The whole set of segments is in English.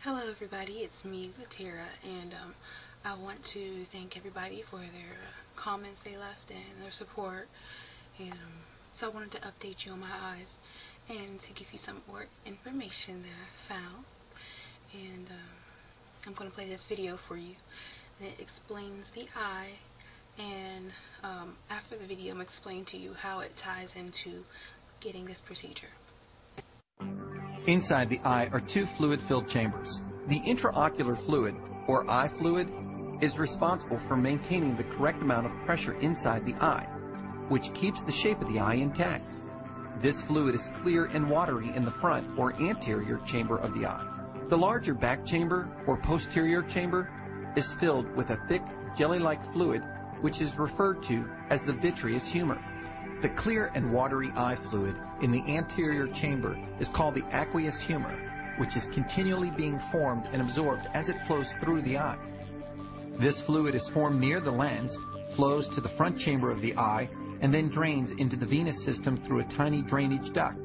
Hello everybody, it's me, Latera, and I want to thank everybody for their comments they left and their support. And so I wanted to update you on my eyes and to give you some more information that I found. And I'm going to play this video for you. And it explains the eye, and after the video I'm going to explain to you how it ties into getting this procedure. Inside the eye are two fluid-filled chambers. The intraocular fluid, or eye fluid, is responsible for maintaining the correct amount of pressure inside the eye, which keeps the shape of the eye intact. This fluid is clear and watery in the front or anterior chamber of the eye. The larger back chamber, or posterior chamber, is filled with a thick, jelly-like fluid, which is referred to as the vitreous humor. The clear and watery eye fluid in the anterior chamber is called the aqueous humor, which is continually being formed and absorbed as it flows through the eye. This fluid is formed near the lens, flows to the front chamber of the eye, and then drains into the venous system through a tiny drainage duct.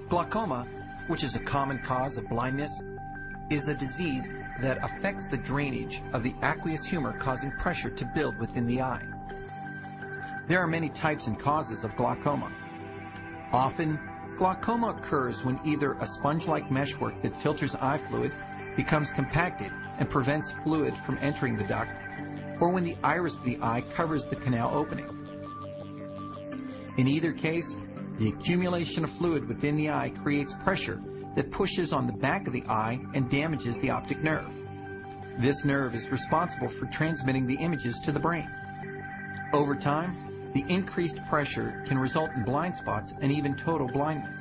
Glaucoma, which is a common cause of blindness, is a disease that affects the drainage of the aqueous humor, causing pressure to build within the eye. There are many types and causes of glaucoma. Often, glaucoma occurs when either a sponge-like meshwork that filters eye fluid becomes compacted and prevents fluid from entering the duct, or when the iris of the eye covers the canal opening. In either case, the accumulation of fluid within the eye creates pressure that pushes on the back of the eye and damages the optic nerve. This nerve is responsible for transmitting the images to the brain. Over time, the increased pressure can result in blind spots and even total blindness.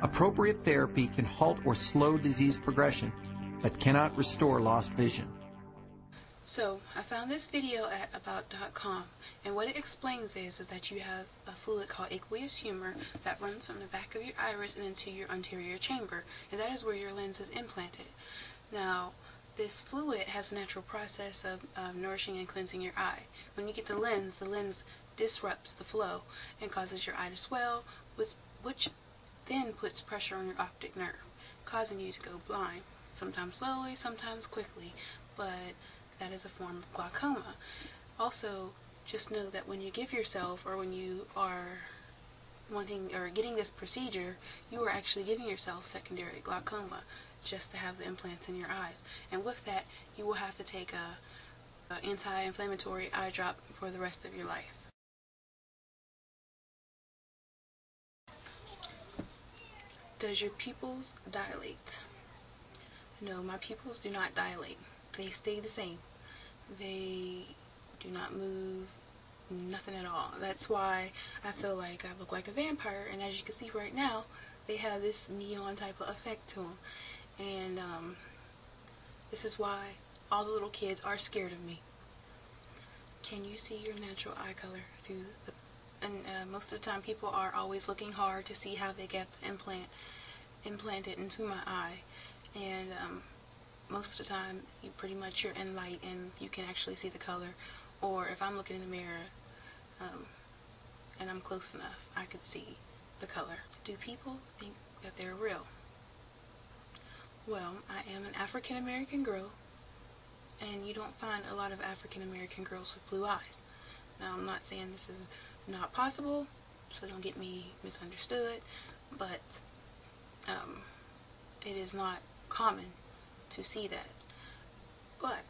Appropriate therapy can halt or slow disease progression, but cannot restore lost vision. So, I found this video at about.com, and what it explains is that you have a fluid called aqueous humor that runs from the back of your iris and into your anterior chamber, and that is where your lens is implanted. Now, this fluid has a natural process of nourishing and cleansing your eye. When you get the lens disrupts the flow and causes your eye to swell, which then puts pressure on your optic nerve, causing you to go blind, sometimes slowly, sometimes quickly, but that is a form of glaucoma. Also, just know that when you give yourself, or when you are wanting or getting this procedure, you are actually giving yourself secondary glaucoma just to have the implants in your eyes. And with that, you will have to take a anti-inflammatory eye drop for the rest of your life. Does your pupils dilate? No, my pupils do not dilate. They stay the same. They do not move, nothing at all. That's why I feel like I look like a vampire, and as you can see right now, they have this neon type of effect to them. And this is why all the little kids are scared of me. Can you see your natural eye color through the... And most of the time people are always looking hard to see how they get the implanted into my eye. And most of the time, you're in light and you can actually see the color. Or if I'm looking in the mirror and I'm close enough, I could see the color. Do people think that they're real? Well, I am an African American girl, and you don't find a lot of African American girls with blue eyes. Now, I'm not saying this is not possible, so don't get me misunderstood, but it is not common to see that. But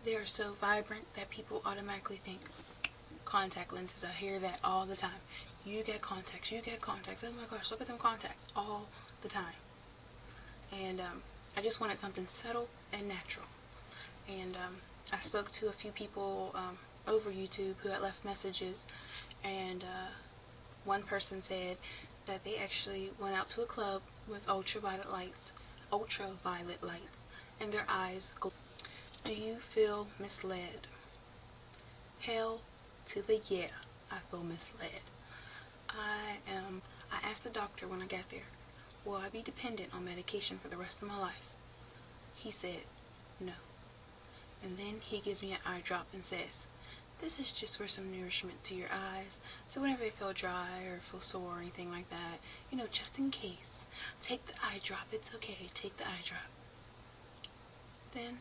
they are so vibrant that people automatically think contact lenses. I hear that all the time. You get contacts, you get contacts. Oh my gosh, look at them contacts all the time. And I just wanted something subtle and natural. And I spoke to a few people over YouTube who had left messages, and one person said that they actually went out to a club with ultraviolet lights, and their eyes glowed. Do you feel misled? Hell to the yeah, I feel misled. I asked the doctor when I got there, will I be dependent on medication for the rest of my life? He said, no. And then he gives me an eye drop and says, This is just for some nourishment to your eyes. So whenever they feel dry or feel sore or anything like that, just in case, take the eye drop. It's okay. Take the eye drop. Then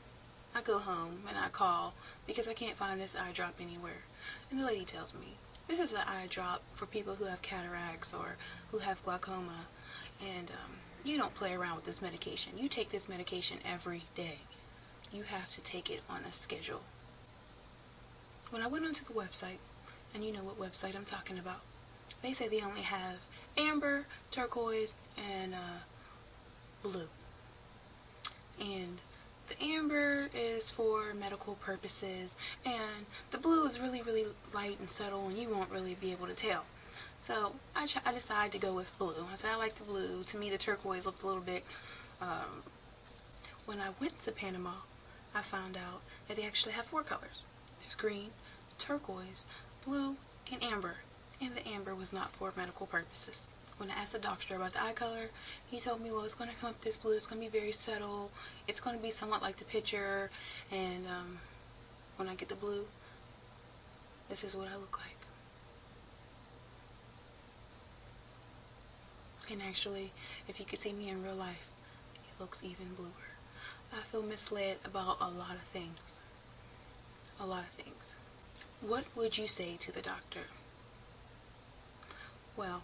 I go home and I call because I can't find this eye drop anywhere. And the lady tells me, this is an eye drop for people who have cataracts or who have glaucoma. And you don't play around with this medication. You take this medication every day. You have to take it on a schedule. When I went onto the website, and you know what website I'm talking about, they say they only have amber, turquoise, and blue. And the amber is for medical purposes, and the blue is really, really light and subtle, and you won't really be able to tell. So I decided to go with blue. I said I like the blue. To me, the turquoise looked a little bit. When I went to Panama, I found out that they actually have 4 colors. There's green, turquoise, blue, and amber. And the amber was not for medical purposes. When I asked the doctor about the eye color, he told me, well, it's going to come up this blue. It's going to be very subtle. It's going to be somewhat like the picture. And when I get the blue, this is what I look like. And actually, if you could see me in real life, it looks even bluer. I feel misled about a lot of things. A lot of things. What would you say to the doctor? Well,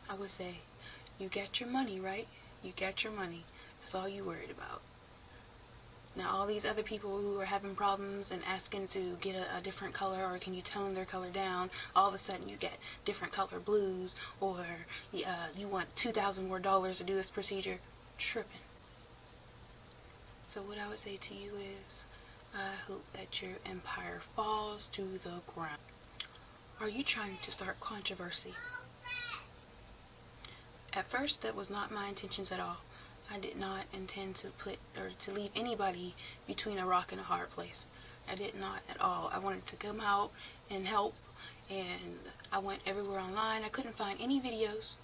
I would say, you get your money, right? You get your money. That's all you worried about. Now, all these other people who are having problems and asking to get a different color, or can you tone their color down, all of a sudden you get different color blues, or you want $2,000 more to do this procedure. Tripping. So what I would say to you is, I hope that your empire falls to the ground. Are you trying to start controversy? At first, that was not my intentions at all. I did not intend to to leave anybody between a rock and a hard place. I did not at all. I wanted to come out and help, and I went everywhere online. I couldn't find any videos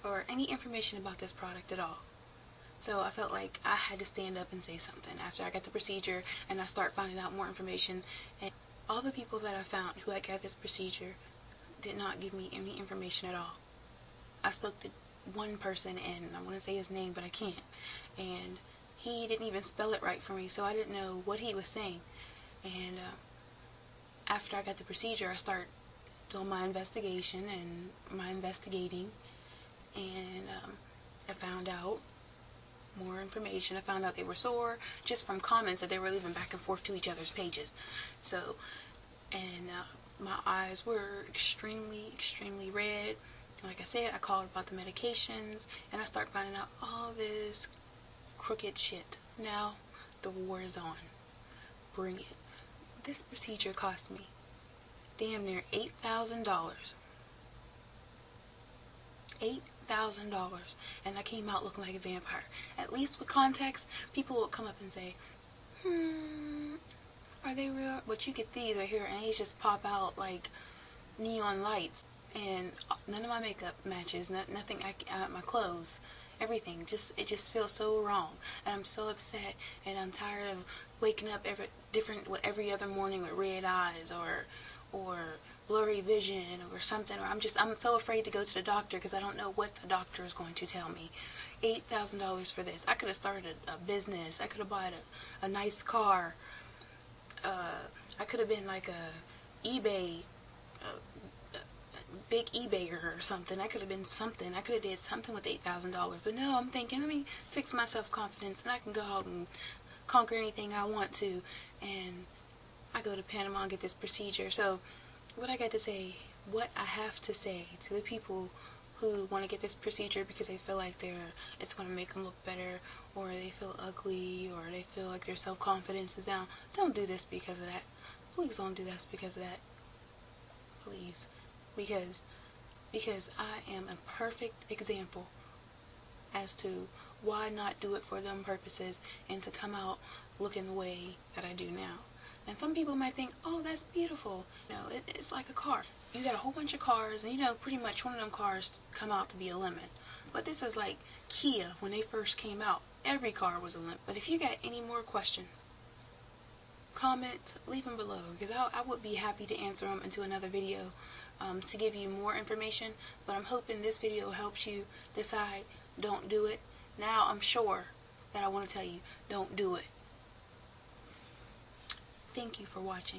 or any information about this product at all. So I felt like I had to stand up and say something after I got the procedure, and I start finding out more information. And all the people that I found who had got this procedure did not give me any information at all. I spoke to one person, and I want to say his name, but I can't. And he didn't even spell it right for me, so I didn't know what he was saying. And after I got the procedure, I started doing my investigation and my investigating, and I found out more information. I found out they were sore just from comments that they were leaving back and forth to each other's pages. So, and my eyes were extremely, extremely red. Like I said, I called about the medications, and I start finding out all this crooked shit. Now, the war is on. Bring it. This procedure cost me damn near $8,000. $8,000, and I came out looking like a vampire. At least with contacts, people would come up and say, are they real? But you get these right here, and they just pop out like neon lights, and none of my makeup matches, nothing, my clothes, everything, it just feels so wrong, and I'm so upset, and I'm tired of waking up every other morning with red eyes, or blurry vision, or something, or I'm so afraid to go to the doctor because I don't know what the doctor is going to tell me. $8,000 for this. I could have started a business. I could have bought a nice car. I could have been like a eBay, big eBayer or something. I could have been something. I could have did something with $8,000. But no, I'm thinking, let me fix my self-confidence, and I can go out and conquer anything I want to. And I go to Panama and get this procedure. So what I have to say to the people who want to get this procedure because they feel like it's going to make them look better, or they feel ugly, or they feel like their self-confidence is down, don't do this because of that. Please don't do this because of that. Please. Because I am a perfect example as to why not do it for them purposes and to come out looking the way that I do now. And some people might think, oh, that's beautiful. It's like a car. You got a whole bunch of cars, and pretty much one of them cars come out to be a lemon. But this is like Kia when they first came out. Every car was a lemon. But if you got any more questions, comment, leave them below, because I would be happy to answer them into another video to give you more information. But I'm hoping this video helps you decide, don't do it. Now I'm sure that I want to tell you, don't do it. Thank you for watching.